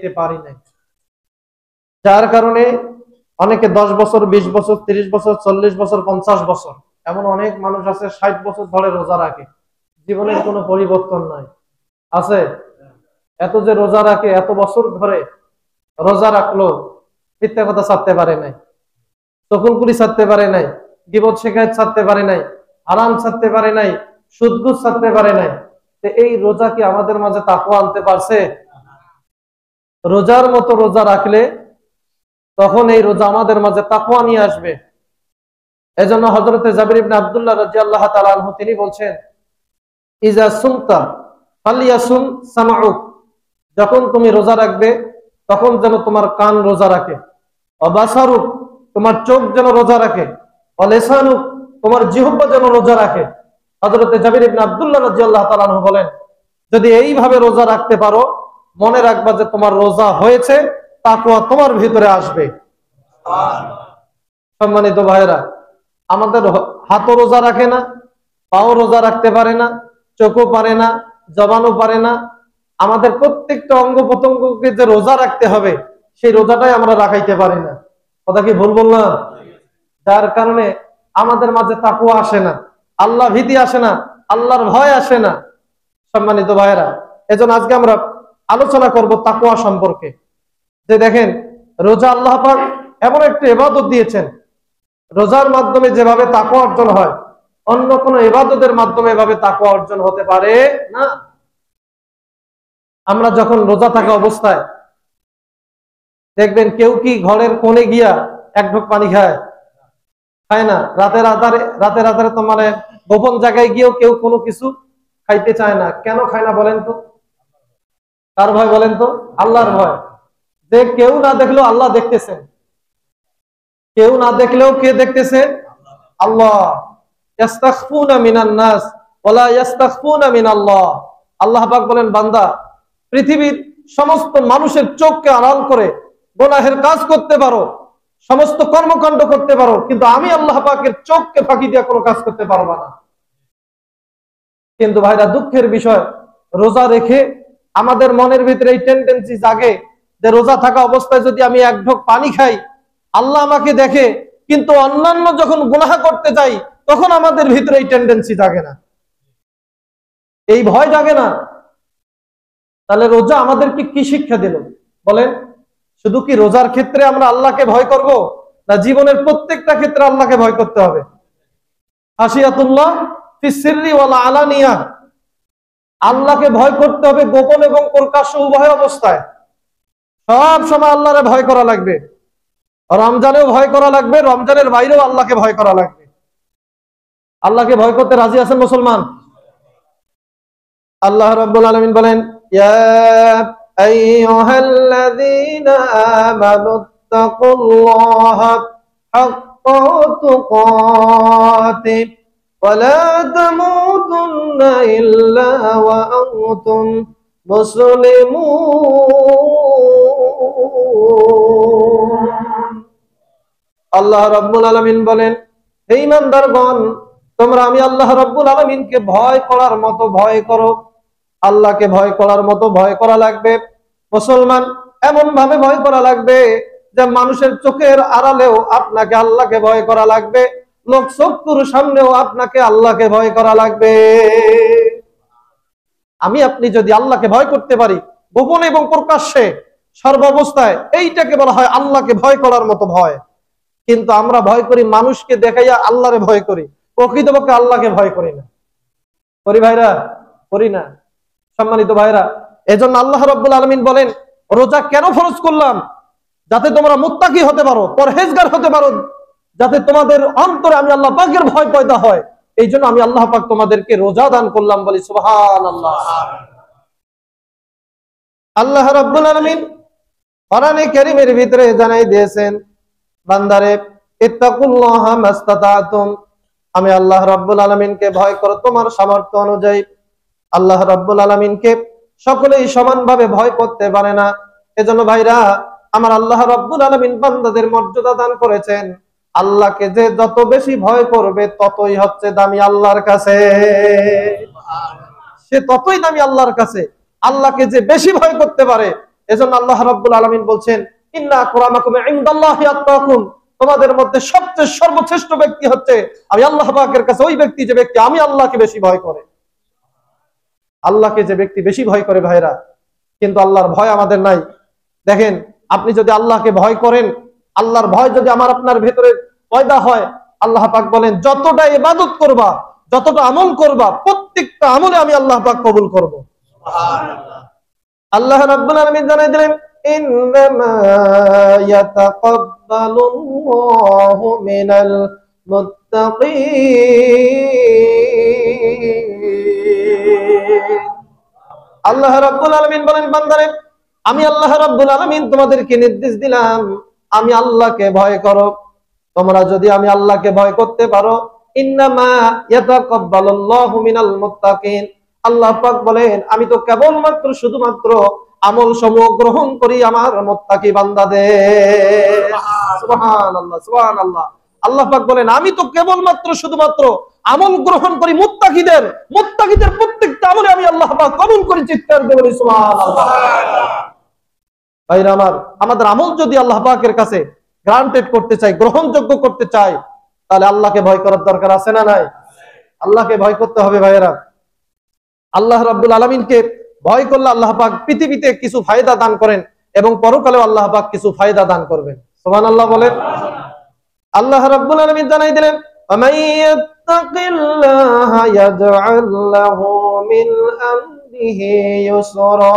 দেখতে পারি নাই, যার কারণে অনেকে 10 বছর, 20 বছর, 30 বছর, 40 বছর, 50 বছর, এমন অনেক মানুষ আছে 60 বছর ধরে রোজা রাখে, জীবনের কোনো পরিবর্তন নাই। আছে? এত যে রোজা রাখে, এত বছর ধরে রোজা রাখলো, মিথ্যা কথা ছাড়তে পারে নাই, চকুলকুলি ছাড়তে পারে নাই, গীবত শিকায়েত ছাড়তে পারে নাই, হারাম ছাড়তে পারে নাই, সুদঘুষ ছাড়তে পারে নাই। তো এই রোজা কি আমাদের মাঝে তাকওয়া আনতে পারছে? রোজার মতো রোজা রাখলে তখন এই রোজা আমাদের মাঝে তাকওয়া নিয়ে আসবে। এজন্য হযরতে জাবির ইবনে আব্দুল্লাহ রাদিয়াল্লাহু তাআলা আনহু তিনি বলছেন, ইজা সুমতা ফালিয়াসুম সামাউক, যখন তুমি রোজা রাখবে তখন যেন তোমার কান রোজা রাখে, অবাসারুক, তোমার চোখ যেন রোজা রাখে, অলেসানুক, তোমার জিহ্বা যেন রোজা রাখে। হযরতে জাবির ইবনে আব্দুল্লাহ রাদিয়াল্লাহু তাআলা আনহু বলেন, যদি এইভাবে রোজা রাখতে পারো, মনে রাখবা যে তোমার রোজা হয়েছে, তাকওয়া তোমার ভিতরে আসবে। সম্মানিত ভাইরা, আমাদের হাতও রোজা রাখে না, পাও রোজা রাখতে পারে না, চোখও পারে না, জবানও পারে না। আমাদের প্রত্যেকটা অঙ্গ প্রত্যঙ্গকে যে রোজা রাখতে হবে, সেই রোজাটাই আমরা রাখাইতে পারি না। কথা কি ভুল বললাম? যার কারণে আমাদের মাঝে তাকওয়া আসে না, আল্লাহ ভীতি আসে না, আল্লাহর ভয় আসে না। সম্মানিত ভাইরা, এজন্য আজকে আমরা আলোচনা করব তাকওয়া সম্পর্কে। যে দেখেন, রোজা আল্লাহ পাক এমন একটা ইবাদত দিয়েছেন, রোজার মাধ্যমে যেভাবে তাকওয়া অর্জন হয়, অন্য কোনো ইবাদতের মাধ্যমে এভাবে তাকওয়া অর্জন হতে পারে না। আমরা যখন রোজা থাকা অবস্থায় দেখবেন কেউ কি ঘরের কোণে গিয়া এক ঢোক পানি খায়? খায় না। রাতের আধারে তো মানে গোপন জায়গায় গিয়েও কেউ কোনো কিছু খাইতে চায় না। কেন খায় না বলেন তো? কার ভয় বলেন তো? আল্লাহর ভয়। যে কেউ না দেখলেও আল্লাহ দেখতেছেন, কেউ না দেখলেও কে দেখতেছে? আল্লাহ। ইস্তাখফুনা মিনান নাস ওয়ালা ইস্তাখফুনা মিনাল্লাহ। আল্লাহ পাক বলেন, বান্দা পৃথিবীর সমস্ত মানুষের চোখকে আড়াল করে গুনাহের কাজ করতে পারো, সমস্ত কর্মকাণ্ড করতে পারো, কিন্তু আমি আল্লাহ পাকের চোখকে ফাঁকি দিয়ে কোনো কাজ করতে পারবা না। কিন্তু ভাইরা, দুঃখের বিষয়, রোজা রেখে আমাদের মনের ভিতরে এই টেন্ডেন্সি জাগে যে রোজা থাকা অবস্থায় যদি আমি এক ঢোক পানি খাই, আল্লাহ আমাকে দেখে, কিন্তু অন্যান্য যখন গুনাহ করতে যাই তখন আমাদের ভিতরে এই টেন্ডেন্সি জাগে না, এই ভয় জাগে না। তাহলে রোজা আমাদেরকে কি শিক্ষা দিল বলেন? শুধু কি রোজার ক্ষেত্রে আমরা আল্লাহকে ভয় করব, না জীবনের প্রত্যেকটা ক্ষেত্রে আল্লাহকে ভয় করতে হবে? খাশিয়াতুল্লাহ ফিস সিররি ওয়াল আলানিয়া, আল্লাহকে ভয় করতে হবে গোপন এবং প্রকাশ্য উভয় অবস্থায়। সব সময় আল্লাহরে ভয় করা লাগবে, রমজানেও ভয় করা লাগবে, রমজানের বাইরেও আল্লাহকে ভয় করা লাগবে। আল্লাহকে ভয় করতে রাজি আছেন মুসলমান? আল্লাহ রাব্বুল আলামিন বলেন, ইয়া আইয়ুহাল্লাযীনা আমানুত্তাকুল্লাহা হাক্কা তুকাতিহি ওয়া লা তামুতুন্না ইল্লা ওয়া আনতুম মুসলিমুন। আল্লাহ রাব্বুল আলামিন বলেন, হে ঈমানদারগণ, তোমরা আমি আল্লাহ রাব্বুল আলামিনকে ভয় করার মতো ভয় করো। আল্লাহকে ভয় করার মতো ভয় করা লাগবে। মুসলমান, এমন ভাবে ভয় করা লাগবে যে মানুষের চোখের আড়ালেও আপনাকে আল্লাহকে ভয় করা লাগবে, লোক চক্ষুর সামনেও আপনাকে আল্লাহকে ভয় করা লাগবে। আমি আপনি যদি আল্লাহকে ভয় করতে পারি গোপনে এবং প্রকাশ্যে, সর্বাবস্থায়, এইটাকে বলা হয় আল্লাহকে ভয় করার মতো ভয়। কিন্তু আমরা ভয় করি মানুষকে দেখাইয়া, আল্লাহরে ভয় করি, প্রকৃতপক্ষে আল্লাহকে ভয় করি না। করি ভাইরা? করি না। সম্মানিত ভাইরা, এজন্য আল্লাহ রাব্বুল আলামিন বলেন, রোজা কেন ফরজ করলাম? যাতে তোমরা মুত্তাকি হতে পারো, পরহেজগার হতে পারো, যাতে তোমাদের অন্তরে আমি আল্লাহ পাকের ভয় পয়দা হয়। এই জন্য আমি আল্লাহ পাক তোমাদেরকে রোজা দান করলাম। বলি সুবহানাল্লাহ। আল্লাহ রাব্বুল আলামিন কোরআনে কারীমের ভিতরে জানাই দিয়েছেন, বান্দারে ইত্তাকুল্লাহা মাস্তাতাতুম, আমি আল্লাহ রাব্বুল আলামিনকে ভয় করো তোমার সামর্থ্য অনুযায়ী। আল্লাহ রাব্বুল আলামিনকে সকলেই সমানভাবে ভয় করতে পারে না। এজন্য ভাইরা আমার, আল্লাহ রাব্বুল আলামিন বান্দাদের মর্যাদা দান করেছেন। আল্লাহকে যে যত বেশি ভয় করবে ততই হচ্ছে দামি আল্লাহর কাছে, সে ততই দামি আল্লাহর কাছে। আল্লাহকে যে বেশি ভয় করতে পারে এজন্য আল্লাহ রাব্বুল আলামিন বলছেন, ইন্না আকরামাকুম ইনদাল্লাহি আতকাকুম, তোমাদের মধ্যে সবচেয়ে সর্বশ্রেষ্ঠ ব্যক্তি হচ্ছে আমি আল্লাহ পাকের কাছে ওই ব্যক্তি যে ব্যক্তি আমি আল্লাহকে বেশি ভয় করে। আল্লাহকে যে ব্যক্তি বেশি ভয় করে ভাইরা, কিন্তু আল্লাহর ভয় আমাদের নাই। দেখেন, আপনি যদি আল্লাহকে ভয় করেন, আল্লাহর ভয় যদি আমার আপনার ভেতরে পয়দা হয়, আল্লাহ পাক বলেন যতটা ইবাদত করবা, যতটা আমল করবা, প্রত্যেকটা আমলে আমি আল্লাহ পাক কবুল করব। সুবহানাল্লাহ। আল্লাহ রাব্বুল আলামিন জানাই দিলেন, ইন্নামা ইয়াতাকাব্বালুল্লাহু মিনাল মুত্তাকিন। আল্লাহ রাব্বুল আলামিন বলেন, বান্দারে আমি আল্লাহ রাব্বুল আলামিন তোমাদেরকে নির্দেশ দিলাম আমি আল্লাহকে ভয় করো। তোমরা যদি আমি আল্লাহকে ভয় করতে পারো, ইন্নামা ইয়াতাকাব্বালুল্লাহু মিনাল মুত্তাকিন, আল্লাহ পাক বলেন আমি তো কেবলমাত্র শুধুমাত্র আমল সমূহ গ্রহণ করি আমার মুত্তাকি বান্দাদের। সুবহানাল্লাহ, সুবহানাল্লাহ। আল্লাহ পাক বলেন আমি তো কেবলমাত্র শুধুমাত্র আমল গ্রহণ করি মুত্তাকিদের, মুত্তাকিদের প্রত্যেকটা আমলে আমি আল্লাহ পাক কবুল করি। চিৎকার দিয়ে বলি সুবহানাল্লাহ। ভাইরা আমার, আমাদের আমল যদি আল্লাহ পাকের কাছে গ্রান্টেড করতে চাই, গ্রহণযোগ্য করতে চাই, তাহলে আল্লাহকে ভয় করার দরকার আছে না নাই? আল্লাহকে ভয় করতে হবে ভাইয়েরা। আল্লাহ রাব্বুল আলামিনকে ভয় করলে আল্লাহ পাক পৃথিবীতে কিছু ফায়দা দান করেন এবং পরকালেও আল্লাহ পাক কিছু ফায়দা দান করবেন। সুবহানাল্লাহ বলেন। আল্লাহ রাব্বুল আলামিন জানাই দিলেন, ওয়ামান ইয়াত্তাকিল্লাহা ইয়াজআল লাহু মিন আমরিহি ইউসরা।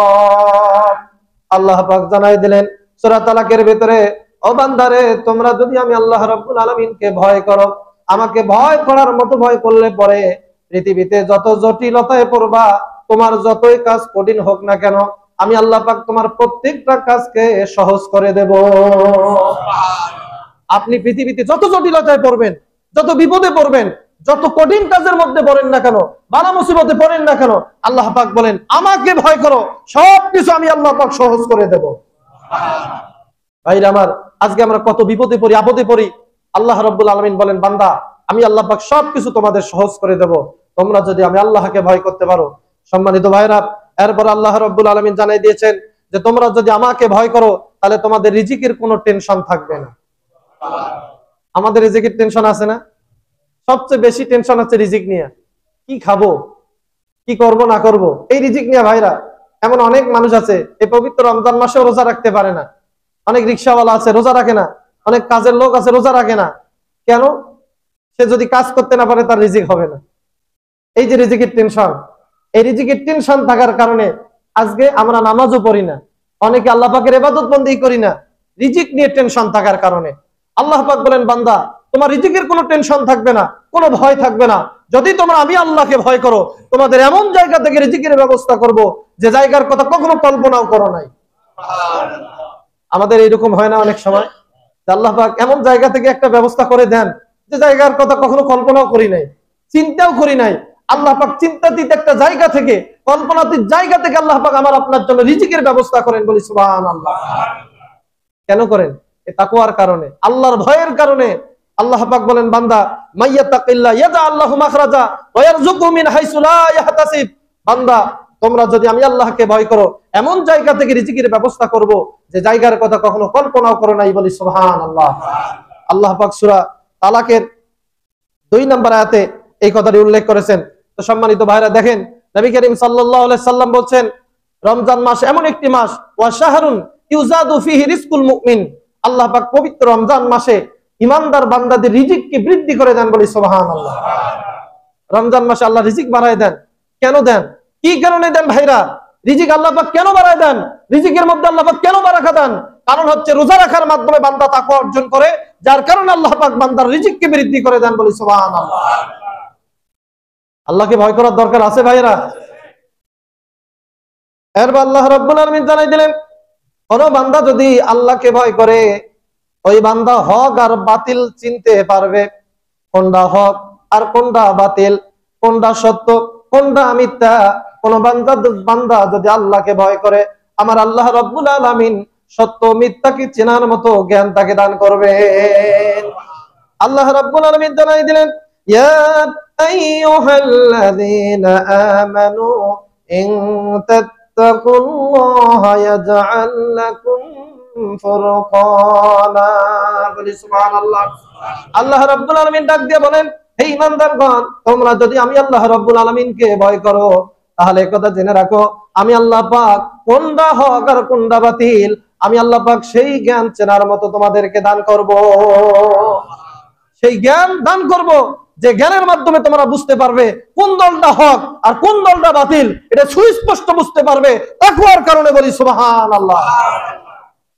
আল্লাহ পাক জানাই দিলেন সূরা তালাকের ভিতরে, ও বান্দারে তোমরা যদি আমি আল্লাহ রাব্বুল আলামিনকে ভয় করো, আমাকে ভয় করার মতো ভয় করলে পরে পৃথিবীতে যত জটিলতায় পড়বা, তোমার যতই কাজ কঠিন হোক না কেন, আমি আল্লাহ পাক তোমার প্রত্যেকটা কাজকে সহজ করে দেব। আপনি পৃথিবীতে যত জটিলতায় পড়বেন, যত বিপদে পড়বেন, যত কঠিন কাজের মধ্যে পড়েন না কেন, বালা মুসিবতে পড়েন না কেন, আল্লাহ পাক বলেন আমাকে ভয় করো, সবকিছু আমি আল্লাহ পাক সহজ করে দেব। ভাইরা আমার, আজকে আমরা কত বিপদে পড়ি, আপদে পড়ি, আল্লাহ রাব্বুল আলামিন বলেন বান্দা আমি আল্লাহ পাক সবকিছু তোমাদের সহজ করে দেব, তোমরা যদি আমি আল্লাহকে ভয় করতে পারো। সম্মানিত ভাইরা, এরপর আল্লাহ রাব্বুল আলামিন জানাই দিয়েছেন যে তোমরা যদি আমাকে ভয় করো তাহলে তোমাদের রিজিকের কোনো টেনশন থাকবে না। আমাদের রিজিকের টেনশন আছে না? সবচেয়ে বেশি টেনশন হচ্ছে রিজিক নিয়ে, কি খাবো, কি করব না করব, এই রিজিক নিয়ে। ভাইরা, এমন অনেক মানুষ আছে এই পবিত্র রমজান মাসেও রোজা রাখতে পারে না, অনেক রিকশাওয়ালা আছে রোজা রাখে না, অনেক কাজের লোক আছে রোজা রাখে না। কেন? সে যদি কাজ করতে না পারে তার রিজিক হবে না। এই যে রিজিকের টেনশন, এই রিজিকের টেনশন থাকার কারণে আজকে আমরা নামাজও পড়ি না, অনেকে আল্লাহ পাকের ইবাদত বন্দেগী করি না, রিজিক নিয়ে টেনশন থাকার কারণে। আল্লাহ পাক বলেন বান্দা তোমার রিজিকের কোনো টেনশন থাকবে না, কোনো ভয় থাকবে না, যদি তোমরা আমি আল্লাহকে ভয় করো, তোমাদের এমন জায়গা থেকে রিজিকের ব্যবস্থা করব যে জায়গার কথা কখনো কল্পনাও করো নাই। আমাদের এইরকম হয় না অনেক সময়, আল্লাহ পাক এমন জায়গা থেকে একটা ব্যবস্থা করে দেন যে জায়গার কথা কখনো কল্পনাও করি নাই, চিন্তাও করি নাই। আল্লাহ পাক চিন্তাতীত একটা জায়গা থেকে, কল্পনাতীত জায়গা থেকে আল্লাহ পাক আমার আপনার জন্য রিজিকের ব্যবস্থা করেন। বলি সুবহানাল্লাহ। কেন করেন? এই তাকওয়ার কারণে, আল্লাহর ভয়ের কারণে। আল্লাহ পাক বলেন বান্দা মাইয়াতাকিল্লাহ ইয়াজআল লাহু মাখরাজা ওয়া ইয়ারযুকহু মিন হাইসু লা ইয়াহতাসিব। বান্দা তোমরা যদি আমি আল্লাহকে ভয় করো, এমন জায়গা থেকে রিজিকের ব্যবস্থা করব যে জায়গার কথা কখনো কল্পনাও করো নাই। বলি সুবহানাল্লাহ। আল্লাহ পাক সূরা তালাকের 2 নম্বর আয়াতে এই কথাটি উল্লেখ করেছেন। তো সম্মানিত ভাইরা দেখেন, নবী করিম সাল্লাল্লাহু আলাইহি সাল্লাম বলছেন রমজান মাস এমন একটি মাস, ওয়া শাহরুন ইউজাদু ফিহি রিজকুল মুমিন, আল্লাহ পাক পবিত্র রমজান মাসে ইমানদার বান্দাদের রিজিককে বৃদ্ধি করে দেন। বলি সুবহানাল্লাহ। রমজান মাসে আল্লাহ রিজিক বাড়ায় দেন। কেন দেন? কি কারণে দেন ভাইরা? রিজিক আল্লাহ পাক কেন বাড়ায় দেন? রিজিকের মধ্যে আল্লাহ পাক কেন বারাকা দেন? কারণ হচ্ছে রোজা রাখার মাধ্যমে বান্দা তাকওয়া অর্জন করে, যার কারণে আল্লাহ পাক বান্দার রিজিককে বৃদ্ধি করে দেন। বলি সুবহানাল্লাহ। আল্লাহকে ভয় করার দরকার আছে ভাইরা। এরপর আল্লাহ রাব্বুল আলামিন জানাই দিলেন কোন বান্দা যদি আল্লাহকে ভয় করে, ওই বান্দা হক আর বাতিল চিনতে পারবে, কোনটা হক আর কোনটা বাতিল, কোনটা সত্য কোনটা মিথ্যা। কোন বান্দা যদি আল্লাহকে ভয় করে, আমার আল্লাহ রাব্বুল আলামিন সত্য মিথ্যাকে চেনার মতো জ্ঞান তাকে দান করবেন। আল্লাহ রাব্বুল আলামিন জানাই দিলেন ইয়া আইয়ুহাল্লাযীনা আমানু ইন ইত্তাকুল্লাহা ইয়াজআল লাকুম ফুরকানা। বলি সুবহানাল্লাহ। আল্লাহ রাব্বুল আলামিন ডাক দিয়ে বলেন, হে ঈমানদারগণ, তোমরা যদি আমি আল্লাহ রাব্বুল আলামিনকে ভয় করো, তাহলে একথা জেনে রাখো, আমি আল্লাহ পাক কোনটা হক আর কোনটা বাতিল, আমি আল্লাহ পাক সেই জ্ঞান চেনার মতো তোমাদেরকে দান করব। সেই জ্ঞান দান করব যে জ্ঞানের মাধ্যমে তোমরা বুঝতে পারবে কোন দলটা হক আর কোন দলটা বাতিল, এটা সুস্পষ্ট বুঝতে পারবে তাকওয়ার কারণে। বলি সুবহানাল্লাহ।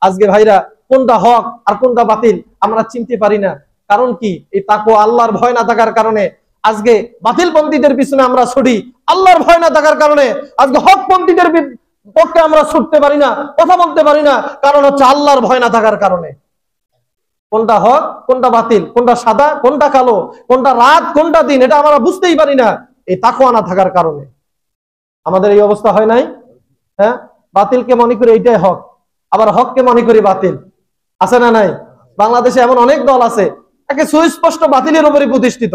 আজকে ভাইরা কোনটা হক আর কোনটা বাতিল আমরা চিনতে পারি না। কারণ কি? এই তাকওয়া, আল্লাহর ভয় না থাকার কারণে আজকে বাতিলপন্থীদের পিছনে আমরা ছুটি। আল্লাহর ভয় না থাকার কারণে আজকে হকপন্থীদের পক্ষে আমরা ছুটতে পারি না, কথা বলতে পারি না। কারণ হচ্ছে আল্লাহর ভয় না থাকার কারণে। কোনটা হক কোনটা বাতিল, কোনটা সাদা কোনটা কালো, কোনটা রাত কোনটা দিন, এটা আমরা বুঝতেই পারি না এই তাকওয়া না থাকার কারণে। আমাদের এই অবস্থা হয় নাই? হ্যাঁ, বাতিলকে মনে করি এইটাই হক, আবার হককে মনে করি বাতিল। আছে না নাই? বাংলাদেশে এমন অনেক দল আছে একে সুস্পষ্ট বাতিলের উপরে প্রতিষ্ঠিত।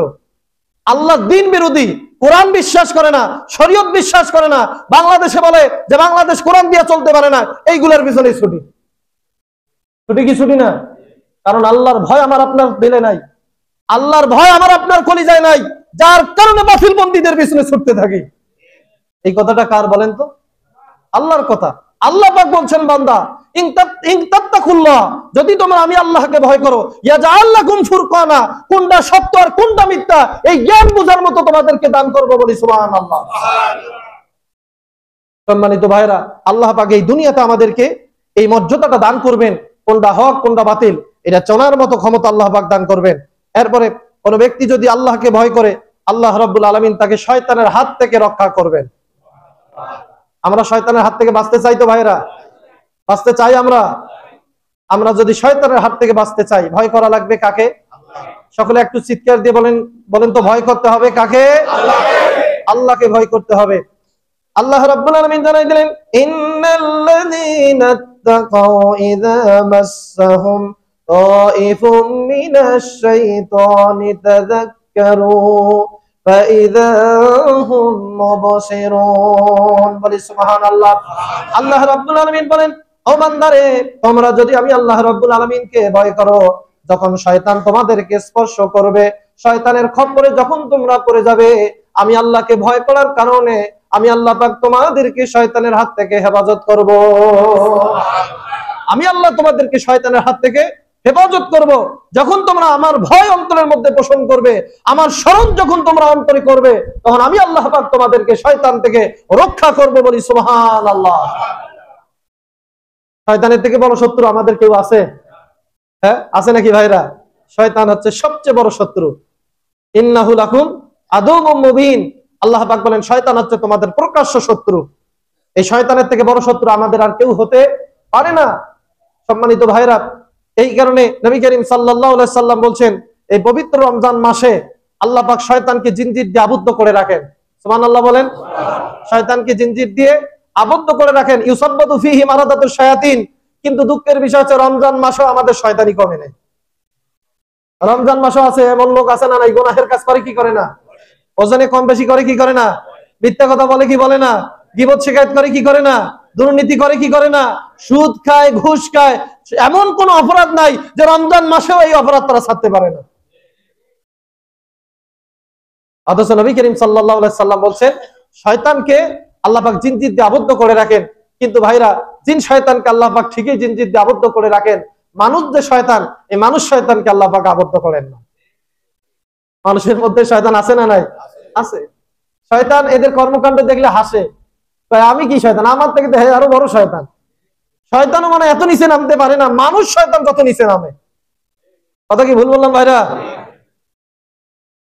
আল্লাহ দিন বিরোধী, কোরআন বিশ্বাস করে না, শরীয়ত বিশ্বাস করে না, বাংলাদেশে বলে যে বাংলাদেশ কোরআন দিয়ে চলতে পারে না। এইগুলোর পিছনে ছুটি। ছুটি কি ছুটি না? কারণ আল্লাহর ভয় আমার আপনার দিলে নাই, আল্লাহর ভয় আমার আপনার কলিজায় নাই, যার কারণে বাতিলপন্থীদের পিছনে ছুটতে থাকি। এই কথাটা কার বলেন তো? আল্লাহর কথা। আল্লাহ পাক বলছেন, বান্দা ইন তাত্তাকুল্লাহ, যদি তোমরা আমি আল্লাহকে ভয় করো, ইয়াজআল লাকুম ফুরকানা, কোনটা সত্য আর কোনটা মিথ্যা এই জ্ঞান বোঝার মতো তোমাদেরকে দান করব। বলি সুবহানাল্লাহ। সম্মানিত ভাইরা, আল্লাহ পাক এই দুনিয়াতে আমাদেরকে এই মর্যাদাটা দান করবেন, কোনটা হক কোনটা বাতিল এটা চেনার মতো ক্ষমতা আল্লাহ পাক দান করবেন। এরপরে কোন ব্যক্তি যদি আল্লাহকে ভয় করে, আল্লাহ রাব্বুল আলামিন তাকে শয়তানের হাত থেকে রক্ষা করবেন। আমরা শয়তানের হাত থেকে বাঁচতে চাই তো ভাইরা? বাঁচতে চাই আমরা? আমরা যদি শয়তানের হাত থেকে বাঁচতে চাই, ভয় করা লাগবে কাকে? সকলে একটু চিৎকার দিয়ে বলেন তো, ভয় করতে হবে কাকে? আল্লাহকে ভয় করতে হবে। আল্লাহ রাব্বুল আলামিন জানাই দিলেন, ইন্নাল্লাযীনা তাকাউ ইযা মাসসাহুম তাইফুম মিনাশ শাইতানি তাযাক্কারু ফাইযা হুম মুবশিরুন। বলি সুবহানাল্লাহ। আল্লাহ রাব্বুল আলামিন বলেন, ও বান্দারে, তোমরা যদি আমি আল্লাহ রাব্বুল আলামিনকে ভয় করো, যখন শয়তান তোমাদেরকে স্পর্শ করবে, শয়তানের খপ্পরে যখন তোমরা পড়ে যাবে, আমি আল্লাহকে ভয় করার কারণে আমি আল্লাহ পাক তোমাদেরকে শয়তানের হাত থেকে হেফাজত করব। আমি আল্লাহ তোমাদেরকে শয়তানের হাত থেকে হেফাজত করব। যখন তোমরা আমার ভয় অন্তরের মধ্যে পোষণ করবে, আমার স্মরণ যখন তোমরা অন্তরে করবে, তখন আমি আল্লাহ পাক তোমাদেরকে শয়তান থেকে রক্ষা করব। বলি সুবহানাল্লাহ। শয়তানের থেকে বড় শত্রু আমাদের কেউ আছে? হ্যাঁ, আছে নাকি ভাইরা? শয়তান হচ্ছে সবচেয়ে বড় শত্রু। ইন্নাহু লাকুম আদুউম মুবিন। আল্লাহ পাক বলেন, শয়তান হচ্ছে তোমাদের প্রকাশ্য শত্রু। এই শয়তানের থেকে বড় শত্রু আমাদের আর কেউ হতে পারে না। সম্মানিত ভাইরা, এই কারণে নবী করিম সাল্লাল্লাহু আলাইহি সাল্লাম বলছেন, এই পবিত্র রমজান মাসে আল্লাহ পাক শয়তানকে জিনজির দিয়ে আবদ্ধ করে রাখেন। সুবহানাল্লাহ বলেন। শয়তানকে জিনজির দিয়ে আবদ্ধ করে রাখেন। ইউসাব্বাতু ফীহি মারাদাতুশ শায়াতিন। কিন্তু দুঃখের বিষয় হচ্ছে রমজান মাসও আমাদের শয়তানি কমে নাই। রমজান মাসও আছে এমন লোক আছে না নাই, গুনাহের কাজ করে কি করে না, ওজনে কম বেশি করে কি করে না, মিথ্যা কথা বলে কি বলে না, গীবত শিকায়ত করে কি করে না, দুর্নীতি করে কি করে না, সুদ খায় ঘুষ খায়, এমন কোন অপরাধ নাই যে রমজান মাসেও এই অপরাধ তারা ছাড়তে পারে না। অথচ নবী করিম সাল্লাল্লাহু আলাইহি সাল্লাম বলছেন, শয়তানকে আল্লাহ পাক জিনজির দিয়ে আবদ্ধ করে রাখেন। কিন্তু ভাইরা, জিন শয়তানকে আল্লাহ পাক ঠিকই জিনজির দিয়ে আবদ্ধ করে রাখেন। মানুষ যে শয়তান, এই মানুষ শয়তানকে আল্লাহ পাক আবদ্ধ করেন না। মানুষের মধ্যে শয়তান আছে না নাই? আছে। শয়তান এদের কর্মকাণ্ড দেখলে হাসে, আমি কি শয়তান, আমার থেকে তো আরো বড় শয়তান। শয়তানও মানে এত নিচে নামতে পারে না, মানুষ শয়তান কত নিচে নামে। কথা কি ভুল বললাম ভাইরা?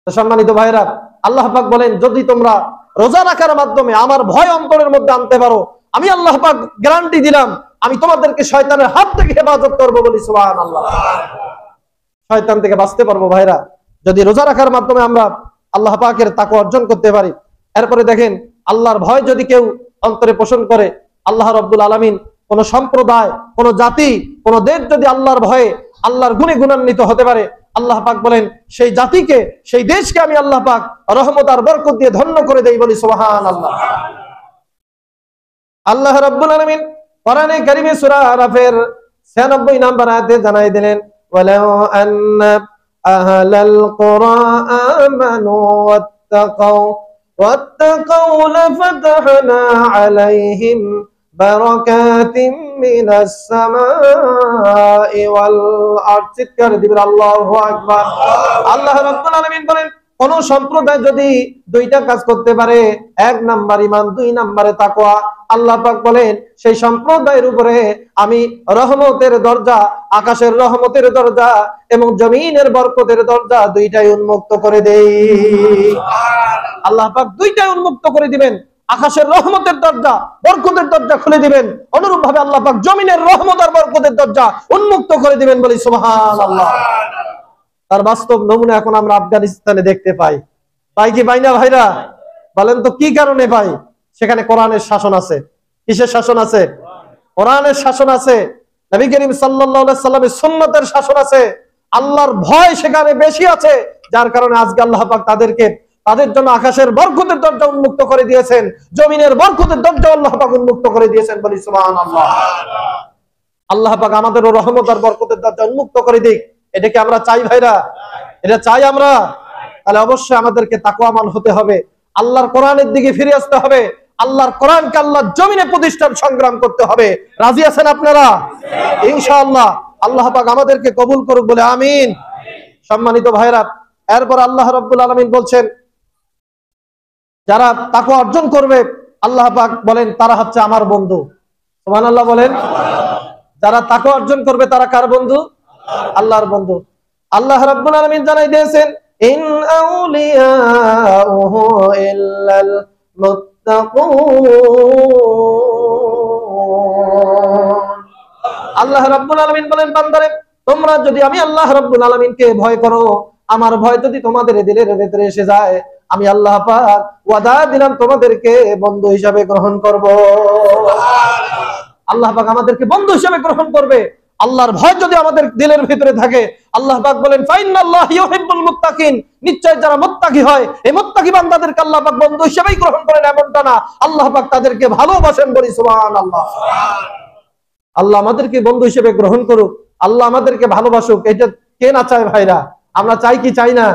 সম্মানিত ভাইরা, আল্লাহ পাক বলেন, যদি তোমরা রোজা রাখার মাধ্যমে আমার ভয় অন্তরের মধ্যে আনতে পারো, আমি আল্লাহ পাক গ্যারান্টি দিলাম, আমি তোমাদেরকে শয়তানের হাত থেকে হেফাজত করবো। বলি সুবহানাল্লাহ। শয়তান থেকে বাঁচতে পারবো ভাইরা যদি রোজা রাখার মাধ্যমে আমরা আল্লাহ পাকের তাকওয়া অর্জন করতে পারি। এরপরে দেখেন, আল্লাহর ভয় যদি কেউ অন্তরে পোষণ করে, আল্লাহ রাব্বুল আলামিন কোন সম্প্রদায়, কোন জাতি, কোন দেশ যদি আল্লাহর ভয়ে আল্লাহর গুণে গুণান্বিত হতে পারে, আল্লাহ পাক বলেন, সেই জাতিকে, সেই দেশকে আমি আল্লাহ পাক রহমত আর বরকত দিয়ে ধন্য করে দেই। বলি সুবহানাল্লাহ। আল্লাহ রাব্বুল আলামিন কোরআনে কারীমে সূরা আরাফের 96 নম্বর আয়াতে জানাই দিলেন, ওয়ালাউ আন্না আহলাল কুরা আমানু ওয়াত্তাকাউ লাফাতাহনা আলাইহিম বারাকাতিম মিনাস সামাই ওয়াল আরদ। চিৎকার দিবেন আল্লাহু আকবার। আল্লাহ রাব্বুল আলামিন বলেন, কোন সম্প্রদায় যদি দুইটা কাজ করতে পারে, 1 নাম্বার ঈমান, 2 নম্বরে তাকওয়া, আল্লাহ পাক বলেন সেই সম্প্রদায়ের উপরে আমি রহমতের দরজা, আকাশের রহমতের দরজা এবং জমিনের বরকতের দরজা দুইটাই উন্মুক্ত করে দেই। আল্লাহ পাক দুইটাই উন্মুক্ত করে দিবেন, আকাশের রহমতের দরজা, বরকতের দরজা খুলে দিবেন, অনুরূপ ভাবে আল্লাহ পাক জমিনের রহমত আর বরকতের দরজা উন্মুক্ত করে দিবেন, বলি সুবহানাল্লাহ। তার বাস্তব নমুনা এখন আমরা আফগানিস্তানে দেখতে পাই। পাই কি পাই না ভাইরা? বলেন তো কি কারণে পাই? সেখানে কোরআনের শাসন আছে। কিসের শাসন আছে? কোরআনের শাসন আছে। নবী করিম সাল্লাল্লাহু আলাইহি সাল্লামের সুন্নতের শাসন আছে। আল্লাহর ভয় সেখানে বেশি আছে, যার কারণে আজকে আল্লাহ পাক তাদের জন্য আকাশের বরকতের দরজা উন্মুক্ত করে দিয়েছেন, জমিনের বরকতের দরজা আল্লাহ পাক উন্মুক্ত করে দিয়েছেন, বলি সুবহানাল্লাহ। আল্লাহ পাক আমাদেরও রহমত আর বরকতের দরজা উন্মুক্ত করে দিক। এটা কি আমরা চাই ভাইরা? এটা চাই আমরা? তাহলে অবশ্যই আমাদেরকে তাকওয়ামান হতে হবে, আল্লাহর কোরআনের দিকে ফিরে আসতে হবে, আল্লাহর কোরআনকে আল্লাহর জমিনে প্রতিষ্ঠার সংগ্রাম করতে হবে। রাজি আছেন আপনারা? ইনশাআল্লাহ আল্লাহ পাক আমাদেরকে কবুল করুক বলে আমিন। সম্মানিত ভাইরা, এরপর আল্লাহ রাব্বুল আলামিন বলছেন, যারা তাকওয়া অর্জন করবে আল্লাহ পাক বলেন তারা হচ্ছে আমার বন্ধু। সুবহানাল্লাহ বলেন। যারা তাকওয়া অর্জন করবে তারা কার বন্ধু? আল্লাহর বন্ধু। আল্লাহ রাব্বুল আলামিন জানাই দিয়েছেন, ইন আউলিয়াউহু ইল্লাল মুত্তাকুন। আল্লাহ রাব্বুল আলামিন বলেন, বান্দারে তোমরা যদি আমি আল্লাহ রাব্বুল আলামিনকে ভয় করো, আমার ভয় যদি তোমাদের দিলের ভিতরে এসে যায়, আমি আল্লাহ পাক ওয়াদা দিলাম তোমাদেরকে বন্ধু হিসাবে গ্রহণ করব। আল্লাহ পাক আমাদেরকে বন্ধু হিসাবে গ্রহণ করবে। আল্লাহর ভয় যদি আমাদের দিলের ভিতরে থাকে, আল্লাহ পাক বলেন ফাইনাল্লাহি ইউহিব্বুল মুত্তাকিন, নিশ্চয় যারা মুত্তাকি হয় এই মুত্তাকি বান্দাদেরকে আল্লাহ পাক বন্ধু হিসেবেই গ্রহণ করেন, এমনটা না, আল্লাহ পাক তাদেরকে ভালোবাসেন, বলি সুবহানাল্লাহ। আল্লাহ আমাদেরকে বন্ধু হিসেবে গ্রহণ করুক, আল্লাহ আমাদেরকে ভালোবাসুক, এটা কে না চায় ভাইরা? আমরা চাই কি চাই না?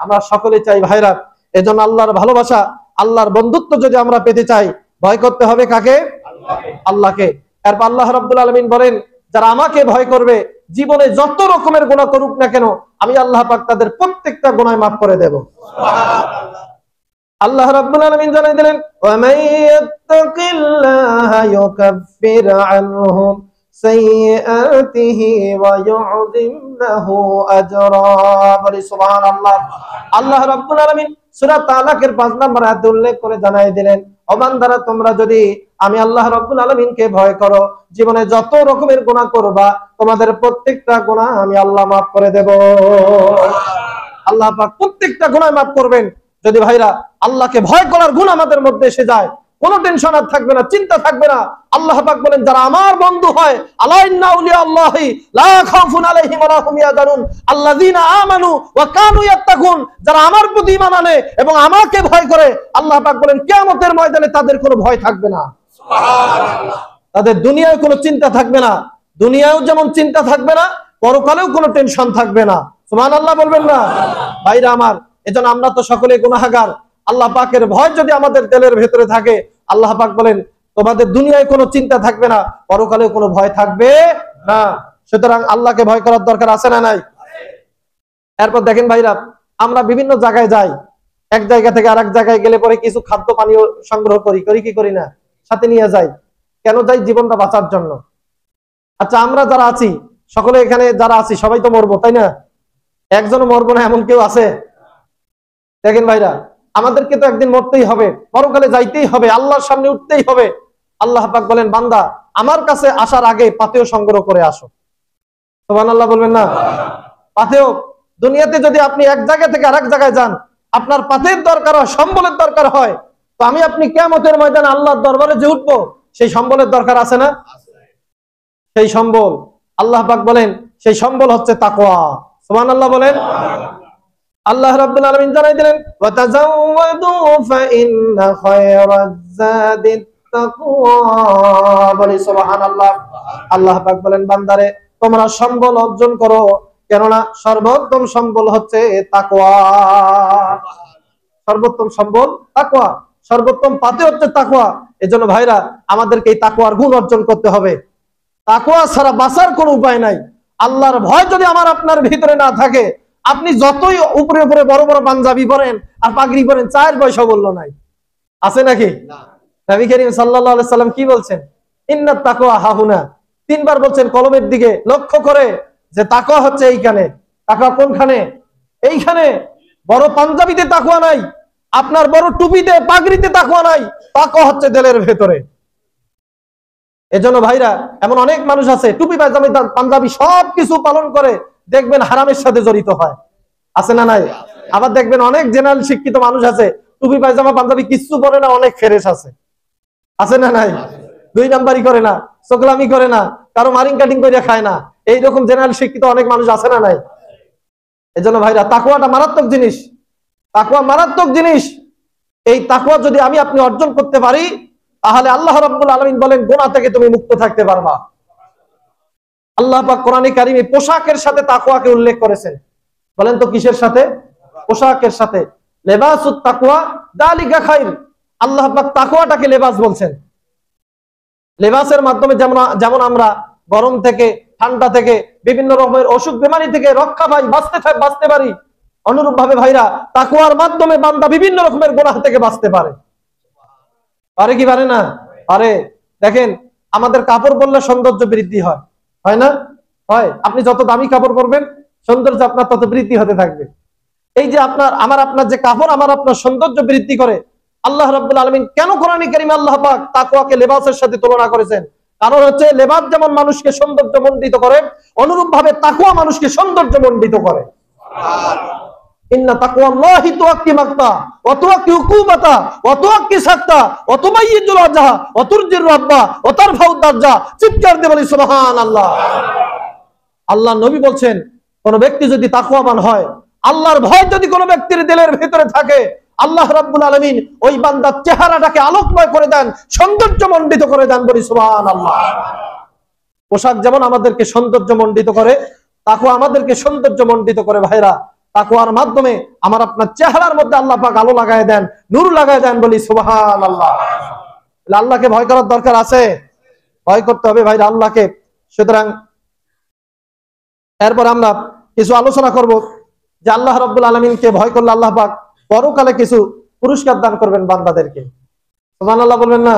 আমরা সকলে চাই ভাইরা। এজন্য আল্লাহর ভালোবাসা, আল্লাহর বন্ধুত্ব যদি আমরা পেতে চাই, ভয় করতে হবে কাকে? আল্লাহকে। এরপর আল্লাহ রাব্বুল আলামিন বলেন, যারা আমাকে ভয় করবে, জীবনে যত রকমের গুনাহ করুক না কেন, আমি আল্লাহ পাক তাদের প্রত্যেকটা গুনাহ মাফ করে দেব। আল্লাহ রাব্বুল আলামিন জানাই দিলেন, ওয়া মাইয়াত্তাকিল্লাহা ইউকাফির আনহু সাইয়্যাতিহি ওয়া ইউযিম লাহু আজরা, বলি সুবহানাল্লাহ। আল্লাহ রাব্বুল আলামিন সূরা তালাকের 5 নম্বর আয়াতে উল্লেখ করে জানাই দিলেন, ও বান্দারা তোমরা যদি আমি আল্লাহ রাব্বুল আলামিনকে ভয় করো, জীবনে যত রকমের গুনাহ করবা তোমাদের প্রত্যেকটা গুনাহ আমি আল্লাহ মাফ করে দেব। আল্লাহ পাক প্রত্যেকটা গুনাহ মাফ করবেন যদি ভাইরা আল্লাহকে ভয় করার গুণ আমাদের মধ্যে এসে যায়। কোনো টেনশন আর থাকবে না, চিন্তা থাকবে না। আল্লাহ পাক বলেন, যারা আমার বন্ধু হয়, আলা ইন্না আউলিয়া আল্লাহি লা খাউফুন আলাইহিম ওয়া লা হুম ইয়াহজানুন আল্লাযীনা আমানু ওয়া কানু ইয়াত্তাকুন, যারা আমার প্রতি ঈমান আনে এবং আমাকে ভয় করে, আল্লাহ পাক বলেন কিয়ামতের ময়দানে তাদের কোনো ভয় থাকবে না। সুবহানাল্লাহ। তাদের দুনিয়ায় কোনো চিন্তা থাকবে না, দুনিয়ায়ও যেমন চিন্তা থাকবে না, পরকালেও কোনো টেনশন থাকবে না। সুবহানাল্লাহ বলবেন না ভাইরা আমার? এজন্য আমরা তো সকলে গুনাহগার। আল্লাহ পাকের ভয় যদি আমাদের দিলের ভেতরে থাকে, আল্লাহ পাক বলেন তোমাদের দুনিয়ায় কোনো চিন্তা থাকবে না, পরকালে কোনো ভয় থাকবে না। সুতরাং আল্লাহকে ভয় করার দরকার আছে না নাই? এরপর দেখেন ভাইরা, আমরা বিভিন্ন জায়গায় যাই, এক জায়গা থেকে আরেক জায়গায় গেলে পরে কিছু খাদ্য পানীয় সংগ্রহ করি কি করি না? সাথে নিয়ে যাই। কেন যাই? জীবনটা বাঁচার জন্য। আচ্ছা, আমরা যারা আছি সকলে এখানে যারা আছি সবাই তো মরবো, তাই না? একজনও মরবো না এমন কেউ আছে? দেখেন ভাইরা, আমাদেরকে তো একদিন মরতেই হবে, পরকালে যাইতেই হবে, আল্লাহর সামনে উঠতেই হবে। আল্লাহ পাক বলেন, বান্দা আমার কাছে আসার আগে পাথেয় সংগ্রহ করে আসো। সুবহানাল্লাহ বলবেন না? পাথেয়, দুনিয়াতে যদি আপনি এক জায়গা থেকে আরেক জায়গায় যান, আপনার পাথেয়ের দরকার হয়, সম্বলের দরকার হয়, তো আমি আপনি কিয়ামতের ময়দানে আল্লাহর দরবারে যে উঠবো, সেই সম্বলের দরকার আছে না? সেই সম্বল আল্লাহ পাক বলেন সেই সম্বল হচ্ছে তাকওয়া। সুবহানাল্লাহ বলেন। আল্লাহ রাব্বুল আলামিন জানাই দিলেন, ওয়া তাযাওয়াদু ফা ইন্না খায়রাজ যাদিত তাকওয়া। বলি সুবহানাল্লাহ। আল্লাহ পাক বলেন, বান্দারে তোমরা সম্বল অর্জন করো, কেননা সর্বোত্তম সম্বল হচ্ছে তাকওয়া। সর্বোত্তম সম্বল তাকওয়া, সর্বোত্তম পাতে হচ্ছে তাকওয়া। এজন্য ভাইরা আমাদেরকে এই তাকওয়ার গুণ অর্জন করতে হবে। তাকওয়া ছাড়া বাঁচার কোনো উপায় নাই। আল্লাহর ভয় যদি আমার আপনার ভিতরে না থাকে, আপনি যতই উপরে উপরে বড় বড় পাঞ্জাবি পরেন আর পাগড়ি পরেন, 4 পয়সা বলল নাই, আছে নাকি? নবী করিম সাল্লাল্লাহু আলাইহি সাল্লাম কি বলছেন? ইন্নাত তাকওয়া হাহুনা। 3 বার বলছেন কলবের দিকে লক্ষ্য করে যে তাকওয়া হচ্ছে এইখানে। তাকওয়া কোনখানে? এইখানে। বড় পাঞ্জাবিতে তাকওয়া নাই, আপনার বড় টুপিতে পাগড়িতে তাকওয়া নাই, তাকওয়া হচ্ছে দিলের ভেতরে। এজন্য ভাইরা এমন অনেক মানুষ আছে টুপি পাঞ্জাবি পাঞ্জাবি সবকিছু পালন করে, দেখবেন হারামের সাথে জড়িত হয়, আছে না নাই? আবার দেখবেন অনেক জেনারেল শিক্ষিত মানুষ আছে, টুপি পায়জামা পাঞ্জাবি কিচ্ছু পরে না, অনেক ফেরেশ আছে না নাই? 2 নাম্বারই করে না, চোখলামি করে না, কারো মারিং কাটিং করে খায় না, এইরকম জেনারেল শিক্ষিত অনেক মানুষ আছে না নাই? এজন্য ভাইরা তাকওয়াটা মারাত্মক জিনিস, তাকওয়া মারাত্মক জিনিস। এই তাকওয়া যদি আমি আপনি অর্জন করতে পারি, তাহলে আল্লাহ রাব্বুল আলামিন বলেন গুনাহ থেকে তুমি মুক্ত থাকতে পারবা। আল্লাহ পাক কোরআনে কারিমে পোশাকের সাথে তাকওয়াকে উল্লেখ করেছেন। বলেন তো কিসের সাথে? পোশাকের সাথে। লিবাসুত তাকওয়া যালিকা খায়র। আল্লাহ পাক তাকওয়াটাকে লেবাস বলছেন। লেবাসের মাধ্যমে যেমন আমরা গরম থেকে, ঠান্ডা থেকে, বিভিন্ন রকমের অসুখ বিমারি থেকে রক্ষা পাই, বাঁচতে পারি, অনুরূপ ভাবে ভাইরা তাকওয়ার মাধ্যমে বান্দা বিভিন্ন রকমের গুনাহ থেকে বাঁচতে পারে। পারে কি পারে না? পারে। দেখেন আমাদের কাপড় পরলে সৌন্দর্য বৃদ্ধি হয়, হয় না? হয়। আপনি যত দামি কাপড় পরবেন, সৌন্দর্য আপনার তত বৃদ্ধি হতে থাকবে। এই যে আপনার যে কাপড় আমার আপনার সৌন্দর্য বৃদ্ধি করে, আল্লাহ রাব্বুল আলামিন কেন কোরআনে কারিমে আল্লাহ পাক তাকওয়াকে লেবাসের সাথে তুলনা করেছেন? কারণ হচ্ছে লেবাস যেমন মানুষকে সৌন্দর্যমণ্ডিত করে, অনুরূপ ভাবে তাকওয়া মানুষকে সৌন্দর্যমণ্ডিত করে। ইন্না তাকওয়াল্লাহি তুআক্কি মাক্তা ওয়া তুআক্কি উকুবাতা ওয়া তুআক্কি সাক্তা ওয়া তুমাইয়িজুল ওয়াজহা ওয়া তুরজির রাব্বা ওয়া তারফাউদ দারজা। চিৎকার দিয়ে বলি সুবহানাল্লাহ। আল্লাহ নবী বলছেন, কোন ব্যক্তি যদি তাকওয়াবান হয়, আল্লাহর ভয় যদি কোনো ব্যক্তির দিলের ভিতরে থাকে, আল্লাহ রাব্বুল আলামিন ওই বান্দার চেহারাটাকে আলোকময় করে দেন, সৌন্দর্যমণ্ডিত করে দেন। বলি সুবহানাল্লাহ। পোশাক যেমন আমাদেরকে সৌন্দর্যমণ্ডিত করে, তাকওয়া আমাদেরকে সৌন্দর্যমণ্ডিত করে। ভাইরা তাকওয়ার মাধ্যমে আমার আপনার চেহারার মধ্যে আল্লাহ পাক আলো লাগায় দেন, নূর লাগায় দেন। বলি সুবহানাল্লাহ। আল্লাহকে ভয় করার দরকার আছে, ভয় করতে হবে ভাইরা আল্লাহকে। সুতরাং এরপর আমরা কিছু আলোচনা করব যে আল্লাহ রাব্বুল আলামিনকে ভয় করলে আল্লাহ পাক পরকালে কিছু পুরস্কার দান করবেন বান্দাদেরকে। সুবহানাল্লাহ বলবেন না?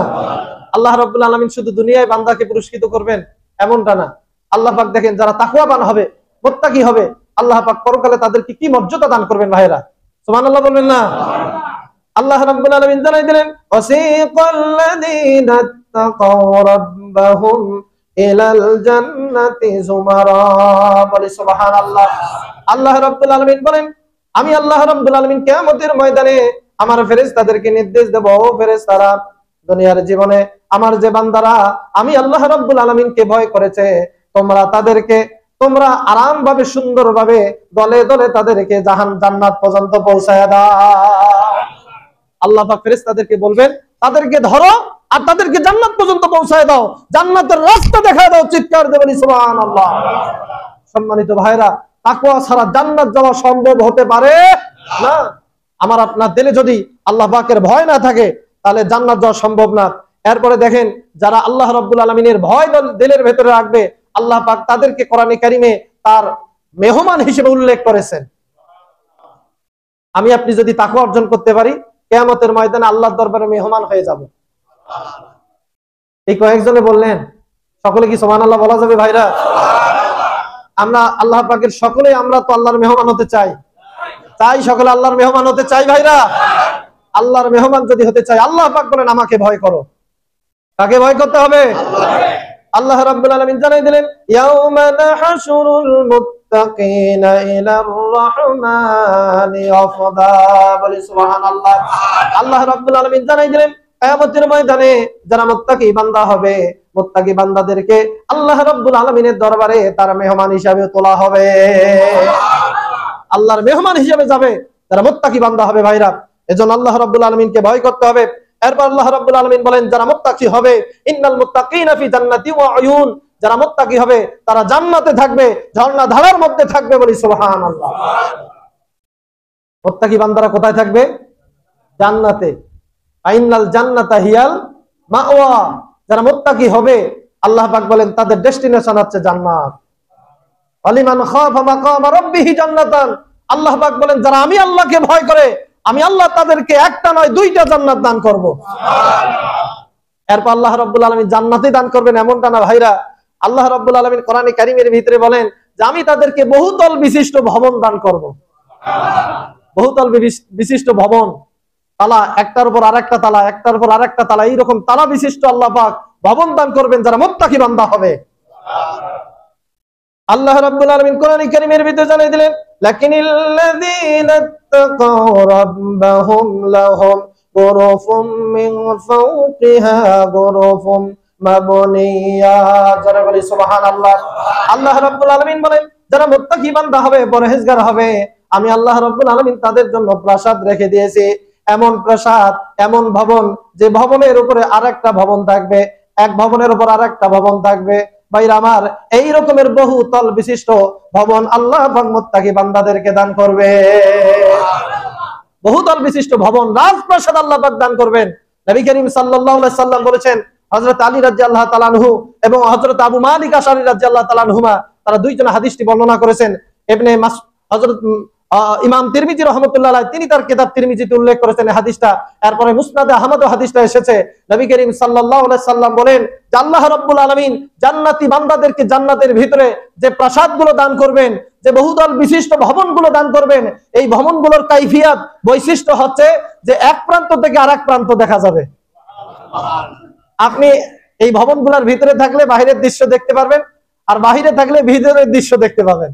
আল্লাহ রাব্বুল আলামিন শুধু দুনিয়ায় বান্দাকে পুরস্কৃত করবেন এমনটা না। আল্লাহ পাক দেখেন যারা তাকওয়াবান হবে, মুত্তাকি হবে, আল্লাহ পাক পরকালে তাদেরকে কি মর্যাদা দান করবেন ভাইরা। সুবহানাল্লাহ বলবেন না? আল্লাহ রাব্বুল আলামিন জানাই দিলেন, ওয়াসিকাল্লাযীনা তাকাউ রাব্বাহুম ইলাল জান্নাতি যুমারা। বলি সুবহানাল্লাহ। আল্লাহ রাব্বুল আলামিন বলেন, আমি আল্লাহ রাব্বুল আলামিন কিয়ামতের ময়দানে আমার ফেরেশতাদেরকে নির্দেশ দেব, ও ফেরেশতারা, দুনিয়ার জীবনে আমার যে বান্দারা আমি আল্লাহ রাব্বুল আলামিনকে ভয় করেছে, তোমরা আরামভাবে সুন্দরভাবে দলে দলে তাদেরকে জান্নাত পর্যন্ত পৌঁছায়া দাও। আল্লাহ পাক ফেরেশতাদেরকে বলবেন, তাদেরকে ধরো আর তাদেরকে জান্নাত পর্যন্ত পৌঁছায় দাও, জান্নাতের রাস্তা দেখায় দাও। চিৎকার দিয়ে বলি সুবহানাল্লাহ। সম্মানিত ভাইরা, তাকওয়া ছাড়া জান্নাত যাওয়া সম্ভব হতে পারে না। আমার আপনার দিলে যদি আল্লাহ পাকের ভয় না থাকে, তাহলে জান্নাত যাওয়া সম্ভব না। এরপরে দেখেন যারা আল্লাহ রাব্বুল আলামিনের ভয় দিলের ভেতরে রাখবে, আল্লাহ পাক তাদেরকে কোরআনে কারিমে তার মেহমান হিসেবে উল্লেখ করেছেন। আমি আপনি যদি তাকওয়া অর্জন করতে পারি, কিয়ামতের ময়দানে আল্লাহর দরবারে মেহমান হয়ে যাব। এই কয়েকজনে বললেন, সকলে কি সুবহানাল্লাহ বলা যাবে ভাইরা? আমরা আল্লাহ পাকের সকলেই আমরা তো আল্লাহর মেহমান হতে চাই, সকলে আল্লাহর মেহমান হতে চাই ভাইরা। আল্লাহর মেহমান যদি হতে চাই, আল্লাহ পাক বলেন আমাকে ভয় করো। কাকে ভয় করতে হবে? আল্লাহ রাব্বুল আলামিন জানাই দিলেন, ইয়াউমা নাহশুরুল মুত্তাকিনা ইলার রাহমানি ওয়াফদা। বলি সুবহানাল্লাহ। আল্লাহ রাব্বুল আলামিন জানাই দিলেন, কিয়ামতের ময়দানে যারা মুত্তাকি বান্দা হবে, মুত্তাকি বান্দাদেরকে আল্লাহ রাব্বুল আলামিনের দরবারে তার মেহমান হিসেবে তোলা হবে। আল্লাহর মেহমান হিসেবে যাবে যারা মুত্তাকি বান্দা হবে ভাইরা। এজন্য আল্লাহ রাব্বুল আলামিনকে ভয় করতে হবে। এরপর আল্লাহ রাব্বুল আলামিন বলেন যারা মুত্তাকি হবে ইন্নাল মুত্তাকিনা ফি জান্নাতি ওয়া উয়ুন, যারা মুত্তাকি হবে তারা জান্নাতে থাকবে, ঝর্ণা ধারার মধ্যে থাকবে, বলি সুবহানাল্লাহ। মুত্তাকি বান্দারা কোথায় থাকবে? জান্নাতে। আইনাল জান্নাতা হিয়াল মাওয়া, যারা মুত্তাকি হবে আল্লাহ পাক বলেন তাদের ডেস্টিনেশন হচ্ছে জান্নাত। আলিমান খাফা মাকাম রাব্বিহি জান্নাতান, আল্লাহ পাক বলেন যারা আমি আল্লাহকে ভয় করে আমি আল্লাহ তাদেরকে একটা নয় দুইটা জান্নাত দান করব। এরপর আল্লাহ রাব্বুল আলামিন জান্নাতই দান করবেন এমনটা না ভাইরা। আল্লাহ রাব্বুল আলামিন কোরআনে কারীমের ভিতরে বলেন যে আমি তাদেরকে বহুতল বিশিষ্ট ভবন দান করব। বহুতল বিশিষ্ট ভবন, তালা একটার উপর আরেকটা তালা, একটার উপর আরেকটা তালা, এইরকম তালা বিশিষ্ট আল্লাহ পাক ভবন দান করবেন যারা মুত্তাকি বান্দা হবে। আল্লাহ রাব্বুল আলামিন কোরআনে কারীমের ভিতরে জানিয়ে দিলেন লাকিনিল্লাযীনা তাকাউ রাব্বাহুম লাহুম গুরুফুম মিন ফাওকিহা গুরুফুম মাবনিয়া, যারা বলি সুবহানাল্লাহ। আল্লাহ রাব্বুল আলামিন বলেন যারা মুত্তাকি বান্দা হবে, পরহেজগার হবে, আমি আল্লাহ রাব্বুল আলামিন তাদের জন্য প্রাসাদ রেখে দিয়েছি। এমন প্রাসাদ, এমন ভবন যে ভবনের উপরে আরেকটা ভবন থাকবে, এক ভবনের উপর আরেকটা ভবন থাকবে। ভাইরা আমার, এই রকমের বহুতল বিশিষ্ট ভবন আল্লাহ পাক মুত্তাকি বান্দাদেরকে দান করবে। বহুতল বিশিষ্ট ভবন, রাজপ্রাসাদ আল্লাহ পাক দান করবেন। নবী করিম সাল্লাল্লাহু আলাইহি সাল্লাম বলেছেন, হযরত আলী রাদিয়াল্লাহু তাআলা আনহু এবং হযরত আবু মালিক আশআরী রাদিয়াল্লাহু তাআলা আনহুমা, তারা দুইজন হাদিসটি বর্ণনা করেছেন। হযরত ইমাম তিরমিজি রাহমাতুল্লাহ আলাইহি তিনি তার কিতাব তিরমিজিতে উল্লেখ করেছেন এই হাদিসটা। এরপরে মুসনাদে আহমদে হাদিসটা এসেছে। নবী করিম সাল্লাল্লাহু আলাইহি সাল্লাম বলেন যে আল্লাহ রাব্বুল আলামিন জান্নাতি বান্দাদেরকে জান্নাতের ভিতরে যে প্রাসাদগুলো দান করবেন, যে বহুতল বিশিষ্ট ভবনগুলো দান করবেন, এই ভবনগুলোর কাইফিয়াত, বৈশিষ্ট্য হচ্ছে যে এক প্রান্ত থেকে আরেক প্রান্ত দেখা যাবে। আপনি এই ভবনগুলোর ভিতরে থাকলে বাহিরের দৃশ্য দেখতে পারবেন, আর বাহিরে থাকলে ভিতরের দৃশ্য দেখতে পাবেন।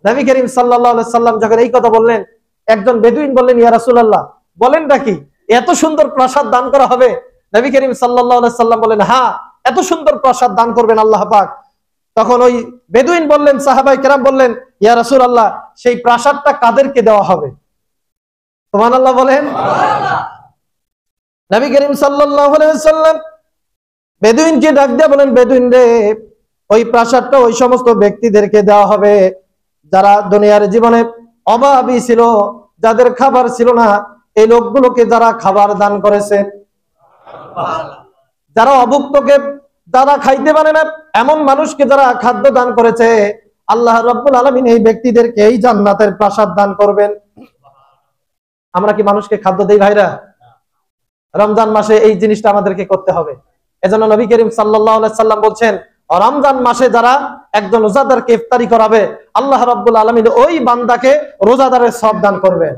নবী করিম সাল্লাল্লাহু আলাইহি সাল্লাম যখন এই কথা বললেন, একজন বেদুইন বললেন ইয়া রাসূলুল্লাহ, বলেন নাকি এত সুন্দর প্রাসাদ দান করা হবে? নবী করিম সাল্লাল্লাহু আলাইহি সাল্লাম বলেন হ্যাঁ, এত সুন্দর প্রাসাদ দান করবেন আল্লাহ পাক। তখন ওই বেদুইন বললেন, সাহাবায়ে কেরাম বললেন ইয়া রাসূলুল্লাহ, সেই প্রাসাদটা কাদেরকে দেওয়া হবে? সুবহানাল্লাহ বলেন। নবী করিম সাল্লাল্লাহু আলাইহি সাল্লাম বেদুইনকে ডাক দিয়ে বলেন, বেদুইন রে, ওই প্রাসাদটা ওই সমস্ত ব্যক্তিদেরকে দেওয়া হবে যারা দুনিয়ার জীবনে অভাবী ছিল, যাদের খাবার ছিল না, এই লোকগুলোকে যারা খাবার দান করেছে, যারা অভুক্তকে যারা খাইতে পারে না এমন মানুষকে যারা খাদ্য দান করেছে, আল্লাহ রাব্বুল আলামিন এই ব্যক্তিদেরকে এই জান্নাতের প্রাসাদ দান করবেন। আমরা কি মানুষকে খাদ্য দেই ভাইরা? রমজান মাসে এই জিনিসটা আমাদেরকে করতে হবে। এজন্য নবী করিম সাল্লাল্লাহু আলাইহি সাল্লাম বলছেন, রমজান মাসে যারা একজন রোজাদারকে ইফতারি করাবে, আল্লাহ রাব্বুল আলামিন ওই বান্দাকে রোজাদারের সওয়াব দান করবেন।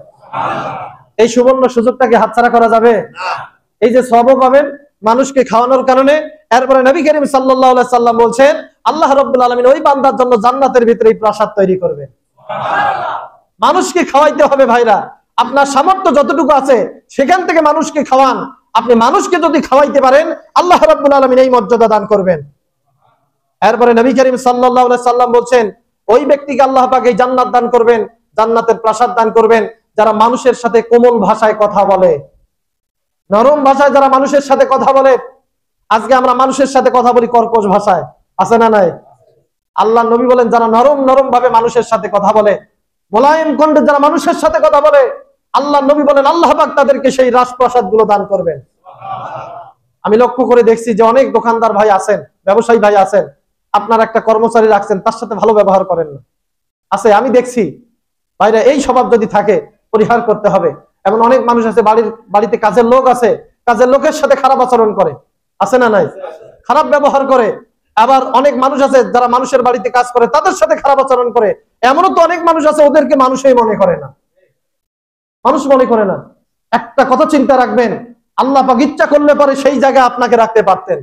এই সুবর্ণ সুযোগটাকে হাতছাড়া করা যাবে না। এই যে সওয়াব পাবেন মানুষকে খাওয়ানোর কারণে। এরপরে নবী করিম সাল্লাল্লাহু আলাইহি সাল্লাম বলছেন, আল্লাহ রাব্বুল আলামিন ওই বান্দার জন্য জান্নাতের ভিতরে এই প্রাসাদ তৈরি করবেন। সুবহানাল্লাহ। মানুষকে খাওয়াইতে হবে ভাইরা, আপনার সামর্থ্য যতটুকু আছে সেখান থেকে মানুষকে খাওয়ান। আপনি মানুষকে যদি খাওয়াইতে পারেন, আল্লাহ রাব্বুল আলামিন এই মর্যাদা দান করবেন। এরপরে নবী করিম সাল্লাল্লাহু আলাইহি সাল্লাম বলছেন, ওই ব্যক্তিকে আল্লাহ পাক এই জান্নাত দান করবেন, জান্নাতের প্রাসাদ দান করবেন, যারা মানুষের সাথে কোমল ভাষায় কথা বলে, নরম ভাষায় যারা মানুষের সাথে কথা বলে। আজকে আমরা মানুষের সাথে কথা বলি কর্কশ ভাষায়, আছে না নাই? আল্লাহ নবী বলেন যারা নরম নরম ভাবে মানুষের সাথে কথা বলে, মোলায়েম কণ্ঠে যারা মানুষের সাথে কথা বলে, আল্লাহ নবী বলেন আল্লাহ পাক তাদেরকে সেই রাজপ্রাসাদ গুলো দান করবেন। আমি লক্ষ্য করে দেখছি যে অনেক দোকানদার ভাই আছেন, ব্যবসায়ী ভাই আছেন, আপনার একটা কর্মচারী রাখছেন, তার সাথে ভালো ব্যবহার করেন না। আছে, আমি দেখছি ভাইরা, এই স্বভাব যদি থাকে পরিহার করতে হবে। এমন অনেক মানুষ আছে, বাড়িতে কাজের লোক আছে, কাজের লোকের সাথে খারাপ আচরণ করে, আছে না নাই? খারাপ ব্যবহার করে। আবার অনেক মানুষ আছে যারা মানুষের বাড়িতে কাজ করে, তাদের সাথে খারাপ আচরণ করে। এমনও তো অনেক মানুষ আছে ওদেরকে মানুষই মনে করে না, মানুষ মনে করে না। একটা কথা চিন্তা রাখবেন, আল্লাহ পাক ইচ্ছা করলে পরে সেই জায়গায় আপনাকে রাখতে পারতেন।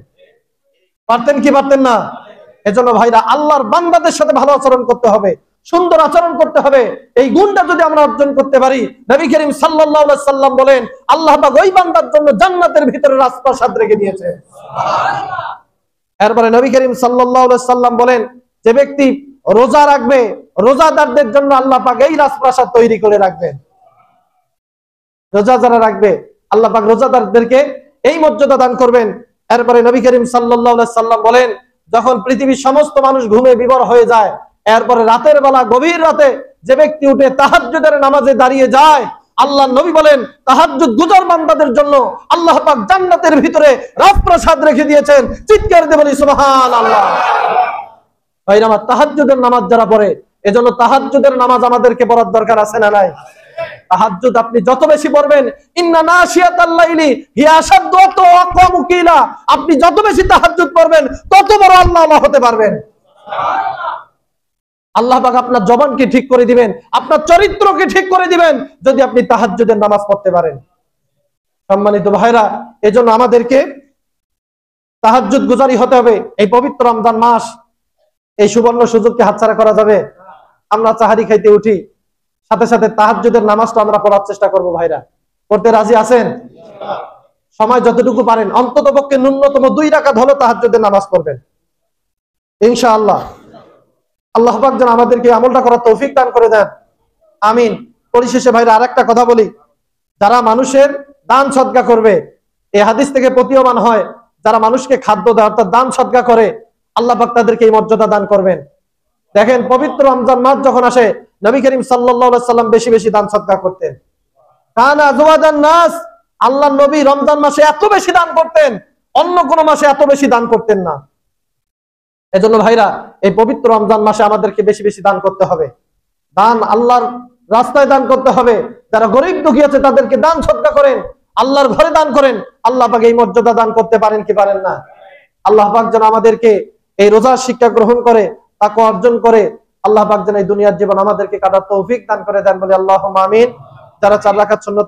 পারতেন কি পারতেন না? এজন্য ভাইরা, আল্লাহর বান্দাদের সাথে ভালো আচরণ করতে হবে, সুন্দর আচরণ করতে হবে। এই গুণটা যদি আমরা অর্জন করতে পারি, নবী করিম সাল্লাল্লাহু আলাইহি সাল্লাম বলেন আল্লাহ পাক ওই বান্দার জন্য জান্নাতের ভিতরে রাজপ্রাসাদ রেখে দিয়েছে। সুবহানাল্লাহ। এরপরে নবী করিম সাল্লাল্লাহু আলাইহি সাল্লাম বলেন, যে ব্যক্তি রোজা রাখবে, রোজাদারদের জন্য আল্লাহ পাক এই রাজপ্রাসাদ তৈরি করে রাখবেন। রোজা যারা রাখবে আল্লাহ পাক রোজাদারদেরকে এই মর্যাদা দান করবেন। এরপরে নবী করিম সাল্লাল্লাহু আলাইহি সাল্লাম বলেন, যখন পৃথিবীর সমস্ত মানুষ ঘুমে বিভোর হয়ে যায়, এরপরে রাতের বেলা গভীর রাতে যে ব্যক্তি উঠে তাহাজ্জুদের নামাজে দাঁড়িয়ে যায়, আল্লাহ নবী বলেন তাহাজ্জুদ গুজার বান্দাদের জন্য আল্লাহ পাক জান্নাতের ভিতরে রাজপ্রাসাদ রেখে দিয়েছেন। চিৎকার দিয়ে বলি সুবহানাল্লাহ। ভাইরা আমার, তাহাজ্জুদের নামাজ যারা পড়ে, এজন্য তাহাজ্জুদের নামাজ আমাদেরকে পড়ার দরকার আছে না নাই? তাহাজ্জুদ আপনি যত বেশি পড়বেন, ইন্না নাশিয়াতাল লাইলি হিয়া আশাদ্দু ওয়া আকওয়ামু কিলা, আপনি যত বেশি তাহাজ্জুদ পড়বেন তত বড় আল্লাহ হতে পারবেন। আল্লাহ পাক আপনার জবানকে ঠিক করে দিবেন, আপনার চরিত্রকে ঠিক করে দিবেন যদি আপনি তাহাজ্জুদের নামাজ পড়তে পারেন। সম্মানিত ভাইরা, এজন্য আমাদেরকে তাহাজ্জুদ গুজারি হতে হবে। এই পবিত্র রমজান মাস, এই সুবর্ণ সুযোগকে হাতছাড়া করা যাবে? আমরা সাহারি খাইতে উঠি, সাথে সাথে তাহাজ্জুদের নামাজটা আমরা পড়ার চেষ্টা করব। ভাইরা, পড়তে রাজি আছেন? সময় যতটুকু পারেন অন্তত পক্ষে ন্যূনতম 2 রাকাত হলো তাহাজ্জুদের নামাজ পড়বেন ইনশাআল্লাহ। আল্লাহ পাক যেন আমাদেরকে আমলটা করার তৌফিক দান করে দেন, আমিন। পরিশেষে ভাইরা আরেকটা কথা বলি, যারা মানুষের দান সদকা করবে, এই হাদিস থেকে প্রতীয়মান হয়, যারা মানুষকে খাদ্য দেয় অর্থাৎ দান সদকা করে, আল্লাহ পাক তাদেরকে এই মর্যাদা দান করবেন। দেখেন, পবিত্র রমজান মাস যখন আসে, নবী করিম সাল্লাল্লাহু আলাইহি সাল্লাম বেশি বেশি দান সদকা করতেন। কানা আজওয়াদান নাস, আল্লাহর নবী রমজান মাসে এত বেশি দান করতেন, অন্য কোন মাসে এত বেশি দান করতেন না। এজন্য ভাইরা, এই পবিত্র রমজান মাসে আমাদেরকে বেশি বেশি দান করতে হবে। দান আল্লাহর রাস্তায় দান করতে হবে। যারা গরিব দুঃখী আছে তাদেরকে দান সদকা করেন, আল্লাহর ঘরে দান করেন। আল্লাহ পাক এই মর্যাদা দান করতে পারেন কি পারেন না? আল্লাহ পাক যেন আমাদেরকে এই রোজার শিক্ষা গ্রহণ করে, তাকওয়া অর্জন করে, আল্লাহ পাক যেন এই দুনিয়ার জীবন আমাদেরকে কাটার তৌফিক দান করে দেন বলে আল্লাহুম্মা আমিন। যারা 4 রাকাত সুন্নাত